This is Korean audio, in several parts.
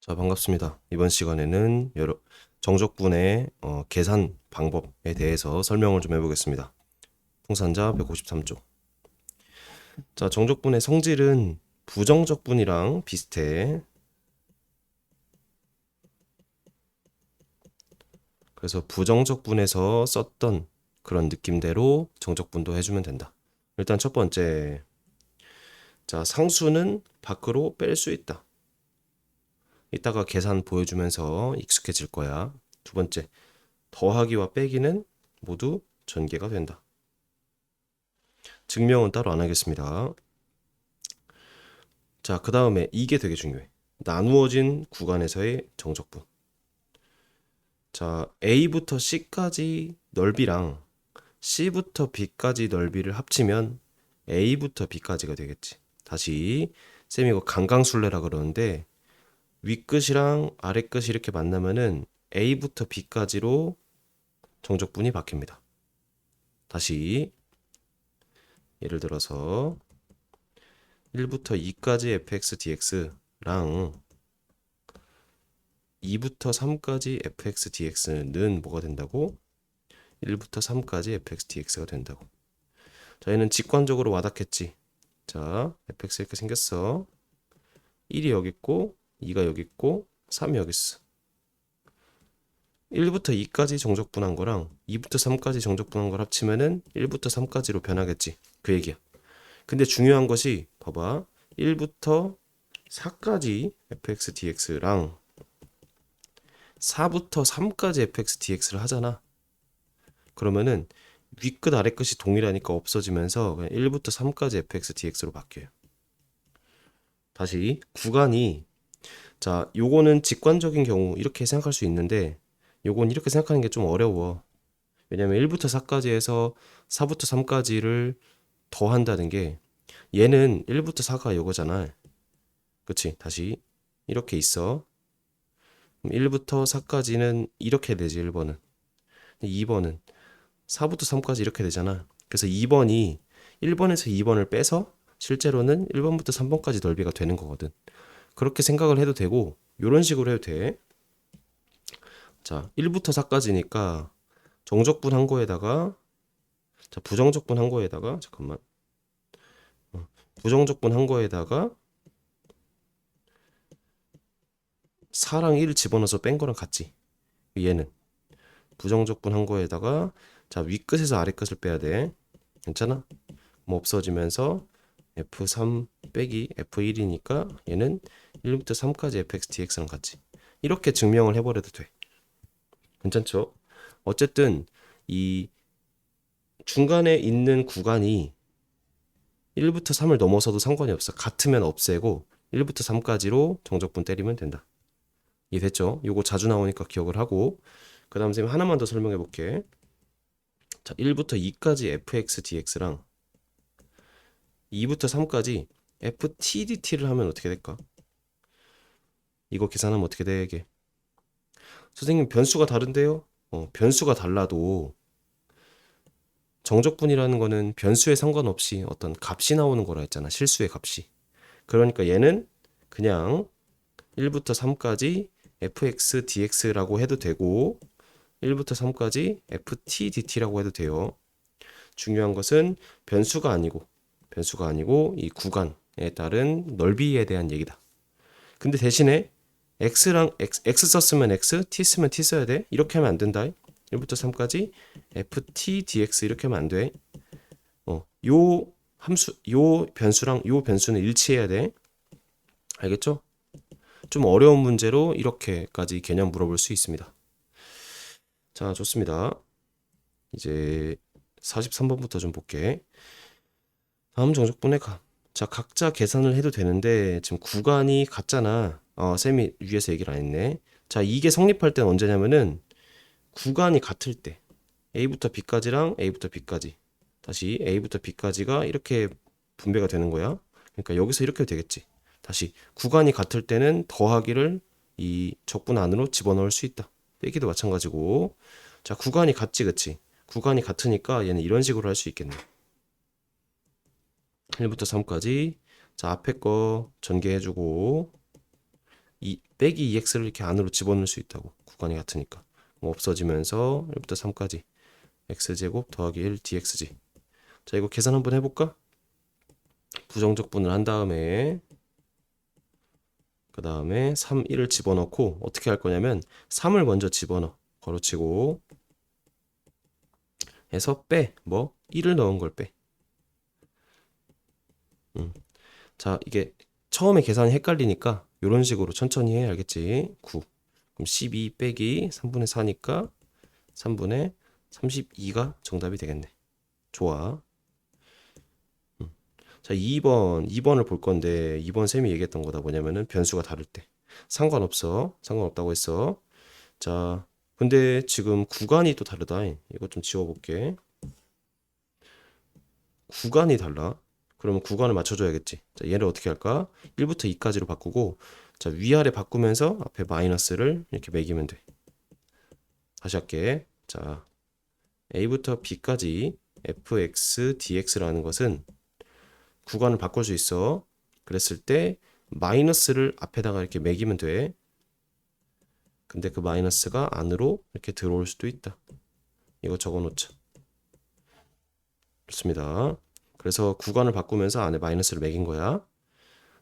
자, 반갑습니다. 이번 시간에는 여러 정적분의 계산 방법에 대해서 설명을 좀 해보겠습니다. 풍산자 153쪽. 자, 정적분의 성질은 부정적분이랑 비슷해. 그래서 부정적분에서 썼던 그런 느낌대로 정적분도 해주면 된다. 일단 첫 번째, 자, 상수는 밖으로 뺄 수 있다. 이따가 계산 보여주면서 익숙해질 거야. 두 번째, 더하기와 빼기는 모두 전개가 된다. 증명은 따로 안 하겠습니다. 자, 그 다음에 이게 되게 중요해. 나누어진 구간에서의 정적분. 자, A부터 C까지 넓이랑 C부터 B까지 넓이를 합치면 A부터 B까지가 되겠지. 다시 쌤이 이거 강강술래라 그러는데 윗끝이랑 아랫끝이 이렇게 만나면은 A부터 B까지로 정적분이 바뀝니다. 다시 예를 들어서 1부터 2까지 fx dx랑 2부터 3까지 fx dx는 뭐가 된다고? 1부터 3까지 fx dx가 된다고. 자, 얘는 직관적으로 와닿겠지. 자, fx 이렇게 생겼어. 1이 여기 있고 2가 여기 있고 3이 여기 있어. 1부터 2까지 정적분한 거랑 2부터 3까지 정적분한 걸 합치면은 1부터 3까지로 변하겠지. 그 얘기야. 근데 중요한 것이 봐봐. 1부터 4까지 fx dx랑 4부터 3까지 fx dx를 하잖아. 그러면은 윗끝 아랫끝이 동일하니까 없어지면서 그냥 1부터 3까지 fx dx로 바뀌어요. 다시 구간이, 자, 요거는 직관적인 경우 이렇게 생각할 수 있는데 요건 이렇게 생각하는 게 좀 어려워. 왜냐면 1부터 4까지 해서 4부터 3까지를 더한다는 게 얘는 1부터 4가 요거잖아. 그치? 다시 이렇게 있어. 1부터 4까지는 이렇게 되지. 1번은. 2번은 4부터 3까지 이렇게 되잖아. 그래서 2번이 1번에서 2번을 빼서 실제로는 1번부터 3번까지 넓이가 되는 거거든. 그렇게 생각을 해도 되고 이런 식으로 해도 돼. 자, 1부터 4까지니까 정적분 한 거에다가, 자, 부정적분 한 거에다가, 잠깐만, 부정적분 한 거에다가 4랑 1 집어넣어서 뺀 거랑 같지. 얘는 부정적분 한 거에다가, 자, 윗끝에서 아랫끝을 빼야 돼. 괜찮아? 뭐 없어지면서 F3 빼기 F1이니까 얘는 1부터 3까지 fx dx랑 같이 이렇게 증명을 해버려도 돼. 괜찮죠? 어쨌든 이 중간에 있는 구간이 1부터 3을 넘어서도 상관이 없어. 같으면 없애고 1부터 3까지로 정적분 때리면 된다. 이해됐죠? 요거 자주 나오니까 기억을 하고, 그 다음 쌤 하나만 더 설명해 볼게. 자, 1부터 2까지 fx dx랑 2부터 3까지 ftdt를 하면 어떻게 될까? 이거 계산하면 어떻게 되게? 선생님 변수가 다른데요? 변수가 달라도 정적분이라는 거는 변수에 상관없이 어떤 값이 나오는 거라 했잖아. 실수의 값이. 그러니까 얘는 그냥 1부터 3까지 fx dx라고 해도 되고 1부터 3까지 ft dt라고 해도 돼요. 중요한 것은 변수가 아니고 이 구간에 따른 넓이에 대한 얘기다. 근데 대신에 x랑 x 썼으면 x, t 쓰면 t 써야 돼. 이렇게 하면 안 된다. 1부터 3까지 ft dx 이렇게 하면 안 돼. 요 함수, 요 변수랑 요 변수는 일치해야 돼. 알겠죠? 좀 어려운 문제로 이렇게까지 개념 물어볼 수 있습니다. 자, 좋습니다. 이제 43번부터 좀 볼게. 다음 정적분의 가. 자, 각자 계산을 해도 되는데 지금 구간이 같잖아. 쌤이 위에서 얘기를 안 했네. 자, 이게 성립할 때는 언제냐면은 구간이 같을 때. A부터 B까지랑 A부터 B까지. 다시 A부터 B까지가 이렇게 분배가 되는 거야. 그러니까 여기서 이렇게 되겠지. 다시 구간이 같을 때는 더하기를 이 적분 안으로 집어넣을 수 있다. 빼기도 마찬가지고. 자, 구간이 같지, 그치? 구간이 같으니까 얘는 이런 식으로 할 수 있겠네. 1부터 3까지. 자, 앞에 거 전개해주고 빼기 2x를 이렇게 안으로 집어넣을 수 있다고. 구간이 같으니까. 없어지면서 1부터 3까지 x제곱 더하기 1 dx지. 자, 이거 계산 한번 해볼까? 부정적분을 한 다음에 그 다음에 3, 1을 집어넣고 어떻게 할 거냐면 3을 먼저 집어넣어. 걸어치고 해서 빼. 뭐? 1을 넣은 걸 빼. 자, 이게 처음에 계산이 헷갈리니까 이런 식으로 천천히 해. 알겠지? 9. 그럼 12 빼기 3분의 4니까 3분의 32가 정답이 되겠네. 좋아. 자, 2번을 볼 건데 2번 쌤이 얘기했던 거다. 뭐냐면은 변수가 다를 때. 상관없어. 상관없다고 했어. 자, 근데 지금 구간이 또 다르다. 이거 좀 지워볼게. 구간이 달라. 그러면 구간을 맞춰줘야겠지. 자, 얘를 어떻게 할까? 1부터 2까지로 바꾸고, 자, 위아래 바꾸면서 앞에 마이너스를 이렇게 매기면 돼. 다시 할게. 자, A부터 B까지 fx, dx라는 것은 구간을 바꿀 수 있어. 그랬을 때 마이너스를 앞에다가 이렇게 매기면 돼. 근데 그 마이너스가 안으로 이렇게 들어올 수도 있다. 이거 적어 놓자. 좋습니다. 그래서 구간을 바꾸면서 안에 마이너스를 매긴 거야.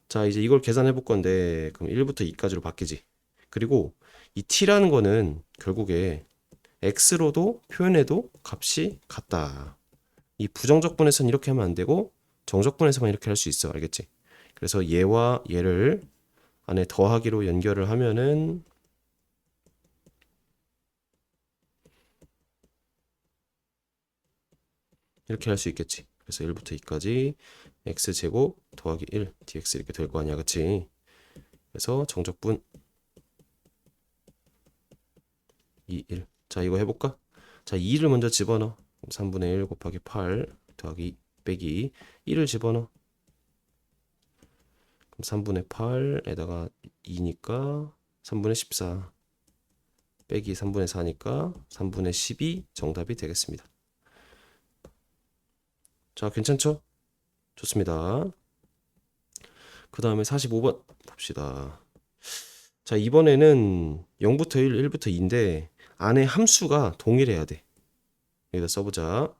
자, 이제 이걸 계산해 볼 건데, 그럼 1부터 2까지로 바뀌지. 그리고 이 t라는 거는 결국에 x로도 표현해도 값이 같다. 이 부정적분에서는 이렇게 하면 안 되고, 정적분에서만 이렇게 할 수 있어. 알겠지? 그래서 얘와 얘를 안에 더하기로 연결을 하면은 이렇게 할 수 있겠지. 그래서 1부터 2까지 x제곱 더하기 1 dx 이렇게 될 거 아니야. 그치? 그래서 정적분 2, 1. 자, 이거 해볼까? 자, 2를 먼저 집어넣어. 3분의 1 곱하기 8 더하기 빼기 1을 집어넣어. 그럼 3분의 8에다가 2니까 3분의 14 빼기 3분의 4니까 3분의 12 정답이 되겠습니다. 자, 괜찮죠? 좋습니다. 그 다음에 45번 봅시다. 자, 이번에는 0부터 1, 1부터 2인데 안에 함수가 동일해야 돼. 여기다 써보자.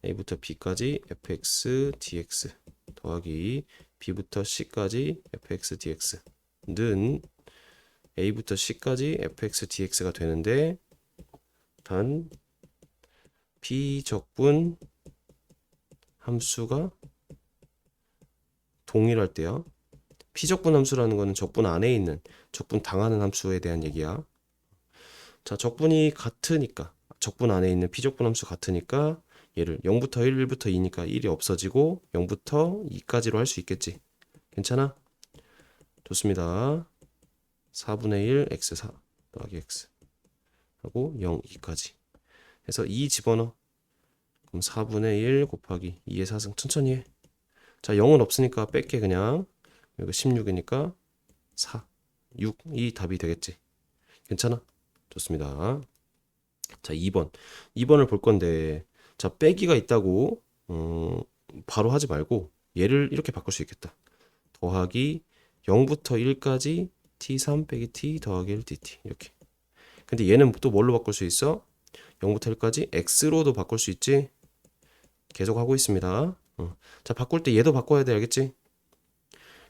A부터 B까지 fx, dx 더하기 B부터 C까지 fx, dx는 A부터 C까지 fx, dx가 되는데 단 B적분 함수가 동일할 때야. P적분 함수라는 거는 적분 안에 있는 적분 당하는 함수에 대한 얘기야. 자, 적분이 같으니까 적분 안에 있는 P적분 함수 같으니까 얘를 0부터 1, 1부터 2니까 1이 없어지고 0부터 2까지로 할 수 있겠지. 괜찮아? 좋습니다. 4분의 1 x4 더하기 x 하고 0, 2까지 해서 2 집어넣어. 그럼 4분의 1 곱하기 2의 4승 천천히 해. 자, 0은 없으니까 뺄게 그냥. 여기 16이니까 4, 6이 답이 되겠지. 괜찮아? 좋습니다. 자, 2번을 볼 건데, 자, 빼기가 있다고 바로 하지 말고 얘를 이렇게 바꿀 수 있겠다. 더하기 0부터 1까지 t3 빼기 t 더하기 1 dt 이렇게. 근데 얘는 또 뭘로 바꿀 수 있어? 0부터 1까지 x로도 바꿀 수 있지. 계속 하고 있습니다. 자, 바꿀 때 얘도 바꿔야 돼. 알겠지?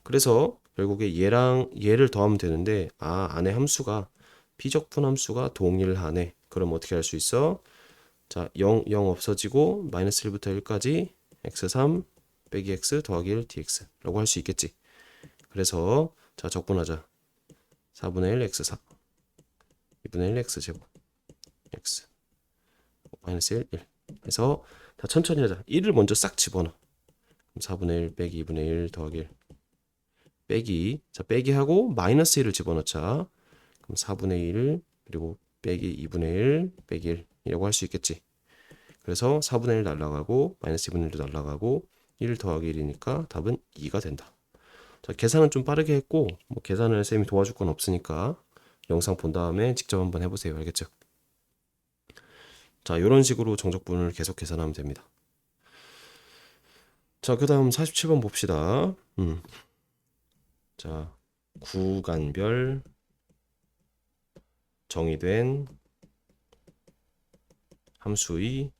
그래서 결국에 얘랑 얘를 더하면 되는데 안에 함수가 P적분 함수가 동일하네. 그럼 어떻게 할 수 있어? 자, 0 없어지고 마이너스 1부터 1까지 x3 빼기 x 더하기 1 dx라고 할 수 있겠지. 그래서 자, 적분하자. 4분의 1 x4 2분의 1 x제곱 x 마이너스 1 1 해서 다 천천히 하자. 1을 먼저 싹 집어넣어. 4분의 1 빼기 2분의 1 더하기 1 빼기, 자, 빼기 하고 마이너스 1을 집어넣자. 그럼 4분의 1 그리고 빼기 2분의 1 빼기 1 이라고 할 수 있겠지. 그래서 4분의 1 날라가고 마이너스 2분의 1도 날라가고 1 더하기 1이니까 답은 2가 된다. 자, 계산은 좀 빠르게 했고 뭐 계산을 쌤이 도와줄 건 없으니까 영상 본 다음에 직접 한번 해보세요. 알겠죠? 자, 이런 식으로 정적분을 계속 계산하면 됩니다. 자, 그 다음 47번 봅시다. 자, 구간별 정의된 함수의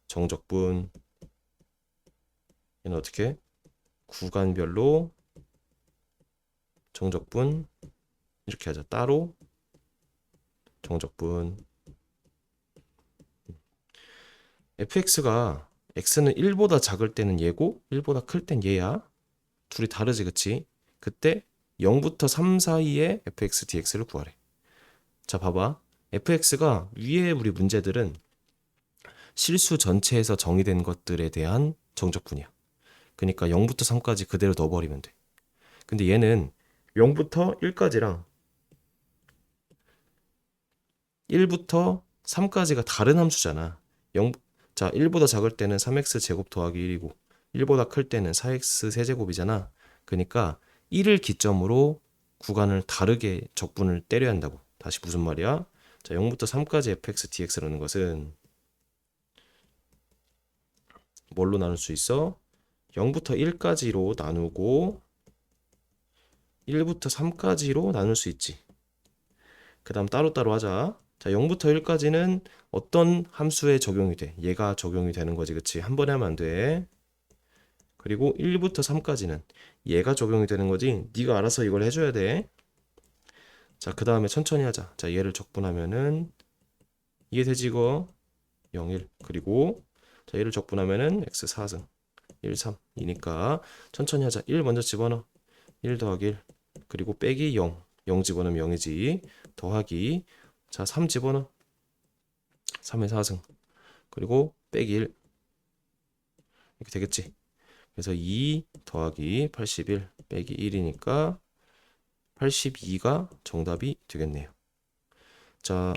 정적분. 얘는 어떻게? 구간별로 정적분 이렇게 하자. 따로 정적분. fx가 x는 1보다 작을 때는 얘고 1보다 클 땐 얘야. 둘이 다르지, 그치? 그때 0부터 3 사이에 fx dx를 구하래. 자, 봐봐. fx가 위에 우리 문제들은 실수 전체에서 정의된 것들에 대한 정적분이야. 그러니까 0부터 3까지 그대로 넣어버리면 돼. 근데 얘는 0부터 1까지랑 1부터 3까지가 다른 함수잖아. 0, 자, 1보다 작을 때는 3x 제곱 더하기 1이고 1보다 클 때는 4x 세제곱이잖아. 그러니까 1을 기점으로 구간을 다르게 적분을 때려야 한다고. 다시 무슨 말이야? 자, 0부터 3까지 fx dx라는 것은 뭘로 나눌 수 있어? 0부터 1까지로 나누고 1부터 3까지로 나눌 수 있지. 그 다음 따로따로 하자. 자, 0부터 1까지는 어떤 함수에 적용이 돼? 얘가 적용이 되는 거지, 그치? 한 번에 하면 안 돼. 그리고 1부터 3까지는 얘가 적용이 되는 거지. 네가 알아서 이걸 해줘야 돼. 자, 그 다음에 천천히 하자. 자, 얘를 적분하면은 이해되지 이거? 0, 1. 그리고 자, 얘를 적분하면은 x 4승 1, 3 이니까 천천히 하자. 1 먼저 집어넣어. 1 더하기 1. 그리고 빼기 0. 0 집어넣으면 0이지. 더하기. 자, 3 집어넣어. 3의 4승. 그리고 빼기 1. 이렇게 되겠지. 그래서 2 더하기 81 빼기 1이니까 82가 정답이 되겠네요. 자,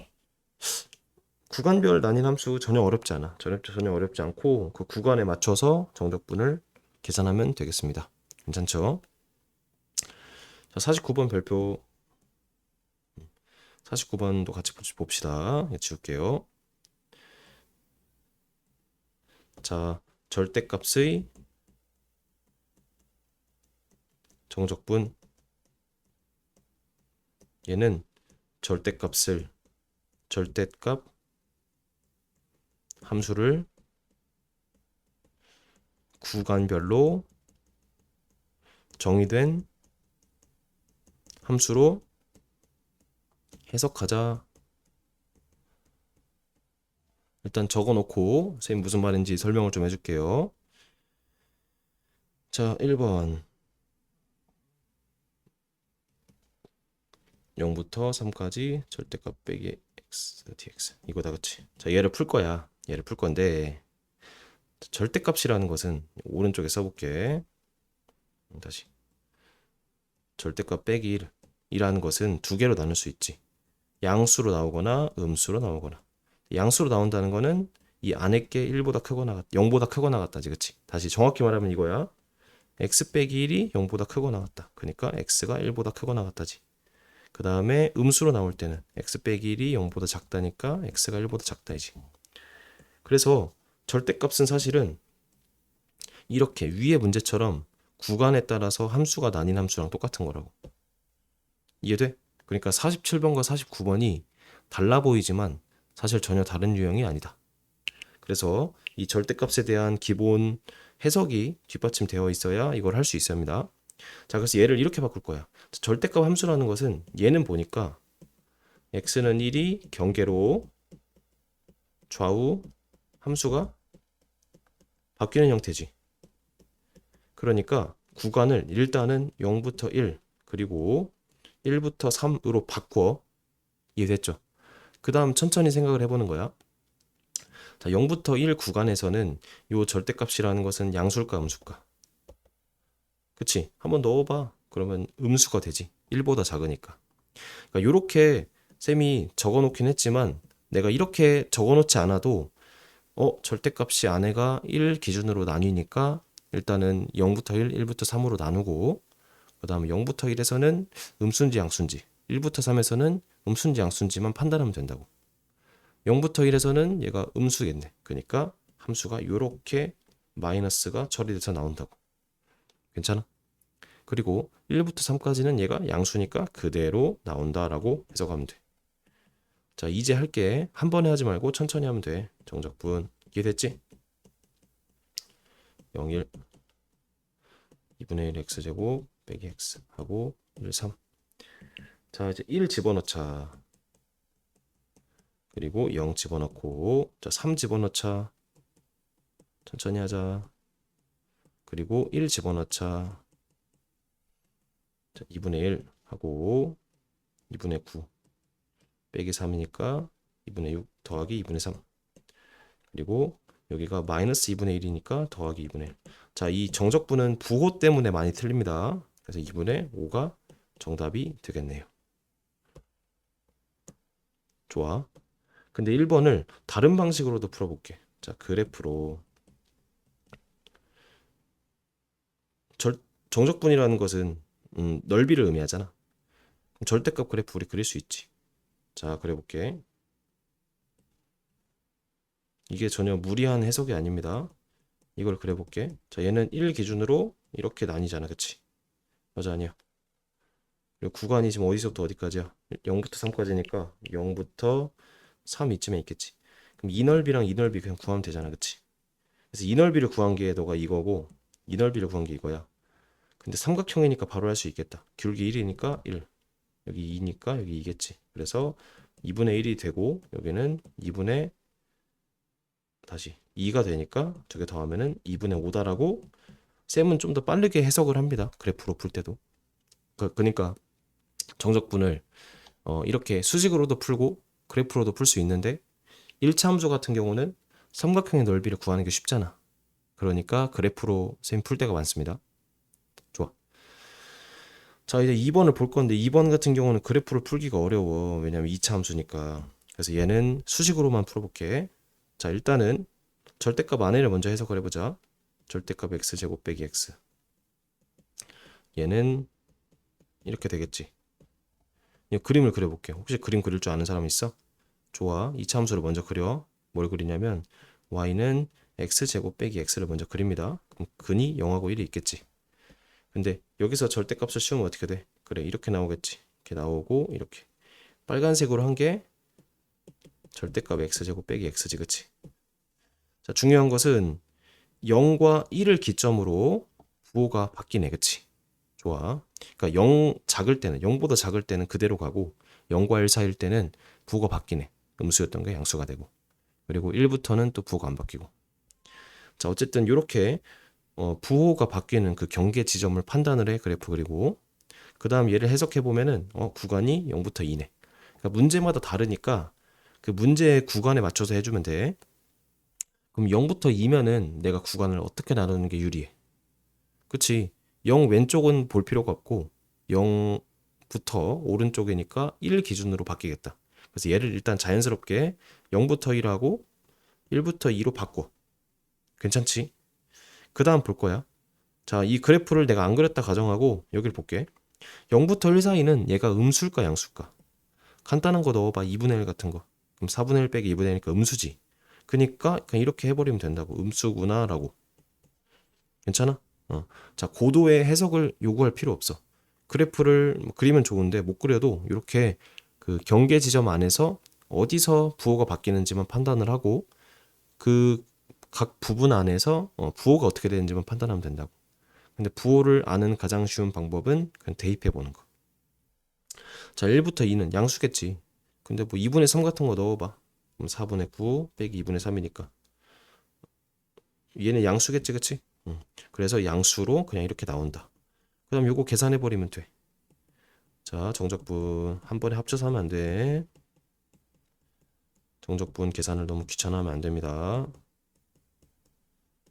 구간별 난임 함수 전혀 어렵지 않아. 전혀 어렵지 않고 그 구간에 맞춰서 정적분을 계산하면 되겠습니다. 괜찮죠? 자, 49번 별표 49번도 같이 봅시다. 지울게요. 자, 절대값의 정적분. 얘는 절대값 함수를 구간별로 정의된 함수로 해석하자. 일단 적어놓고 선생님 무슨 말인지 설명을 좀 해줄게요. 자, 1번 0부터 3까지 절대값 빼기 x dx 이거다, 그치? 자, 얘를 풀 거야. 얘를 풀 건데 절대값이라는 것은 오른쪽에 써볼게. 다시 절대값 빼기 1이라는 것은 두 개로 나눌 수 있지. 양수로 나오거나 음수로 나오거나. 양수로 나온다는 거는 이 안에 게 1보다 크거나 0보다 크거나 같다지, 그치? 다시 정확히 말하면 이거야. x 빼기 1이 0보다 크거나 같다. 그러니까 x가 1보다 크거나 같다지. 그 다음에 음수로 나올 때는 x 빼기 1이 0보다 작다니까 x가 1보다 작다이지. 그래서 절대값은 사실은 이렇게 위의 문제처럼 구간에 따라서 함수가 나뉜 함수랑 똑같은 거라고. 이해돼? 그러니까 47번과 49번이 달라 보이지만 사실 전혀 다른 유형이 아니다. 그래서 이 절대값에 대한 기본 해석이 뒷받침되어 있어야 이걸 할 수 있습니다. 자, 그래서 얘를 이렇게 바꿀 거야. 절대값 함수라는 것은 얘는 보니까 x는 1이 경계로 좌우 함수가 바뀌는 형태지. 그러니까 구간을 일단은 0부터 1 그리고 1부터 3으로 바꿔. 이해됐죠? 그 다음 천천히 생각을 해보는 거야. 자, 0부터 1 구간에서는 요 절대값이라는 것은 양수일까 음수일까? 그치? 한번 넣어봐. 그러면 음수가 되지. 1보다 작으니까. 그러니까 요렇게 쌤이 적어놓긴 했지만 내가 이렇게 적어놓지 않아도 절대값이 안에가 1 기준으로 나뉘니까 일단은 0부터 1, 1부터 3으로 나누고 그 다음에 0부터 1에서는 음수인지 양수인지 1부터 3에서는 음수인지 양수인지만 판단하면 된다고. 0부터 1에서는 얘가 음수겠네. 그러니까 함수가 요렇게 마이너스가 처리돼서 나온다고. 괜찮아? 그리고 1부터 3까지는 얘가 양수니까 그대로 나온다라고 해석하면 돼. 자, 이제 할게. 한 번에 하지 말고 천천히 하면 돼. 정적분. 이해됐지? 0, 1, 2분의 1 x제곱 빼기 x 하고 1, 3. 자, 이제 1 집어넣자. 그리고 0 집어넣고, 자, 3 집어넣자. 천천히 하자. 그리고 1 집어넣자. 자, 2분의 1 하고 2분의 9 빼기 3이니까 2분의 6 더하기 2분의 3. 그리고 여기가 마이너스 2분의 1이니까 더하기 2분의 1. 자, 이 정적분은 부호 때문에 많이 틀립니다. 그래서 2분의 5가 정답이 되겠네요. 좋아. 근데 1번을 다른 방식으로도 풀어볼게. 자, 그래프로 정적분이라는 것은 넓이를 의미하잖아. 그럼 절대값 그래프 우리 그릴 수 있지. 자, 그려볼게. 이게 전혀 무리한 해석이 아닙니다. 이걸 그려볼게. 자, 얘는 1 기준으로 이렇게 나뉘잖아. 그치? 맞아, 아니야. 그리고 구간이 지금 어디서부터 어디까지야? 0부터 3까지니까 0부터 3 이쯤에 있겠지. 그럼 이 넓이랑 이 넓이 그냥 구하면 되잖아. 그치? 그래서 이 넓이를 구한 게 너가 이거고 이 넓이를 구한 게 이거야. 근데 삼각형이니까 바로 할 수 있겠다. 기울기 1이니까 1. 여기 2니까 여기 2겠지. 그래서 2분의 1이 되고 여기는 2분의 다시 2가 되니까 저게 더하면은 2분의 5다라고 쌤은 좀 더 빠르게 해석을 합니다. 그래프로 풀 때도. 그러니까 정적분을 이렇게 수직으로도 풀고 그래프로도 풀 수 있는데 1차 함수 같은 경우는 삼각형의 넓이를 구하는 게 쉽잖아. 그러니까 그래프로 쌤 풀 때가 많습니다. 좋아. 자, 이제 2번을 볼 건데 2번 같은 경우는 그래프를 풀기가 어려워. 왜냐면 2차 함수니까. 그래서 얘는 수식으로만 풀어볼게. 자, 일단은 절대값 안에를 먼저 해석을 해보자. 절대값 x제곱 빼기 x. 얘는 이렇게 되겠지. 이 그림을 그려볼게. 혹시 그림 그릴 줄 아는 사람 있어? 좋아. 2차 함수를 먼저 그려. 뭘 그리냐면 y는 x제곱 빼기 x를 먼저 그립니다. 그럼 근이 0하고 1이 있겠지. 근데 여기서 절대값을 씌우면 어떻게 돼? 그래, 이렇게 나오겠지. 이렇게 나오고 이렇게 빨간색으로 한 게 절대값 x제곱 빼기 x지, 그치? 자, 중요한 것은 0과 1을 기점으로 부호가 바뀌네, 그치? 좋아. 그러니까 0 작을 때는 0보다 작을 때는 그대로 가고 0과 1 사이일 때는 부호가 바뀌네. 음수였던 게 양수가 되고. 그리고 1부터는 또 부호가 안 바뀌고. 자, 어쨌든 이렇게 부호가 바뀌는 그 경계 지점을 판단을 해, 그래프. 그리고 그 다음 얘를 해석해 보면은 구간이 0부터 2네. 그러니까 문제마다 다르니까 그 문제의 구간에 맞춰서 해주면 돼. 그럼 0부터 2면은 내가 구간을 어떻게 나누는 게 유리해? 그치? 0 왼쪽은 볼 필요가 없고 0부터 오른쪽이니까 1 기준으로 바뀌겠다. 그래서 얘를 일단 자연스럽게 0부터 1하고 1부터 2로 바꿔. 괜찮지? 그 다음 볼 거야. 자, 이 그래프를 내가 안 그렸다 가정하고 여기를 볼게. 0부터 1 사이는 얘가 음수일까 양수일까? 간단한 거 넣어봐. 2분의 1 같은 거. 그럼 4분의 1 빼기 2분의 1이니까 음수지. 그니까 그냥 이렇게 해버리면 된다고. 음수구나 라고. 괜찮아? 자, 고도의 해석을 요구할 필요 없어. 그래프를 그리면 좋은데 못 그려도 이렇게 그 경계 지점 안에서 어디서 부호가 바뀌는지만 판단을 하고 그 각 부분 안에서 부호가 어떻게 되는지만 판단하면 된다고. 근데 부호를 아는 가장 쉬운 방법은 그냥 대입해 보는 거. 자, 1부터 2는 양수겠지. 근데 뭐 2분의 3 같은 거 넣어봐. 그럼 4분의 9 빼기 2분의 3이니까 얘는 양수겠지, 그치? 그래서 양수로 그냥 이렇게 나온다. 그 다음 요거 계산해 버리면 돼. 자, 정적분 한 번에 합쳐서 하면 안 돼. 정적분 계산을 너무 귀찮아하면 안 됩니다.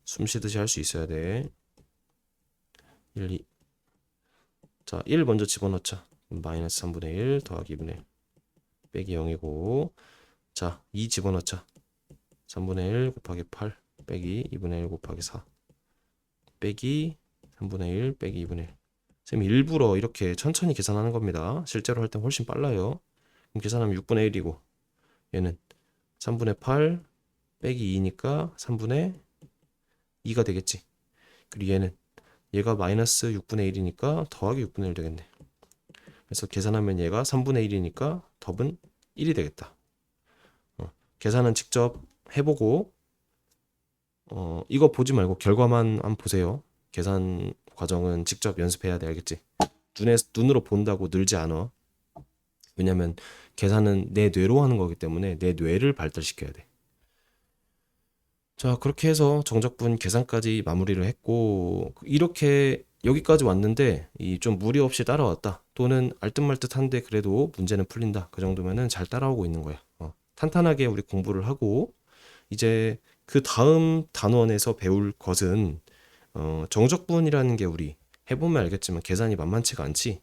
숨 쉬듯이 할 수 있어야 돼. 1, 2. 자, 1 먼저 집어넣자. 마이너스 3분의 1 더하기 2분의 1 빼기 0이고, 자, 2 집어넣자. 3분의 1 곱하기 8 빼기 2분의 1 곱하기 4 빼기 3분의 1 빼기 2분의 1. 쌤이 일부러 이렇게 천천히 계산하는 겁니다. 실제로 할 땐 훨씬 빨라요. 그럼 계산하면 6분의 1이고 얘는 3분의 8 빼기 2니까 3분의 2가 되겠지. 그리고 얘는 얘가 마이너스 6분의 1이니까 더하기 6분의 1 되겠네. 그래서 계산하면 얘가 3분의 1이니까 덥은 1이 되겠다. 계산은 직접 해보고 이거 보지 말고 결과만 한번 보세요. 계산 과정은 직접 연습해야 돼. 알겠지? 눈으로 본다고 늘지 않아. 왜냐면 계산은 내 뇌로 하는 거기 때문에 내 뇌를 발달시켜야 돼. 자, 그렇게 해서 정적분 계산까지 마무리를 했고, 이렇게 여기까지 왔는데 이 좀 무리 없이 따라왔다, 또는 알듯말듯한데 그래도 문제는 풀린다, 그 정도면은 잘 따라오고 있는 거야. 탄탄하게 우리 공부를 하고, 이제 그 다음 단원에서 배울 것은 정적분이라는 게 우리 해보면 알겠지만 계산이 만만치가 않지.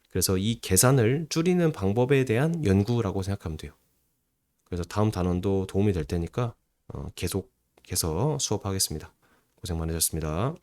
그래서 이 계산을 줄이는 방법에 대한 연구라고 생각하면 돼요. 그래서 다음 단원도 도움이 될 테니까 계속해서 수업하겠습니다. 고생 많으셨습니다.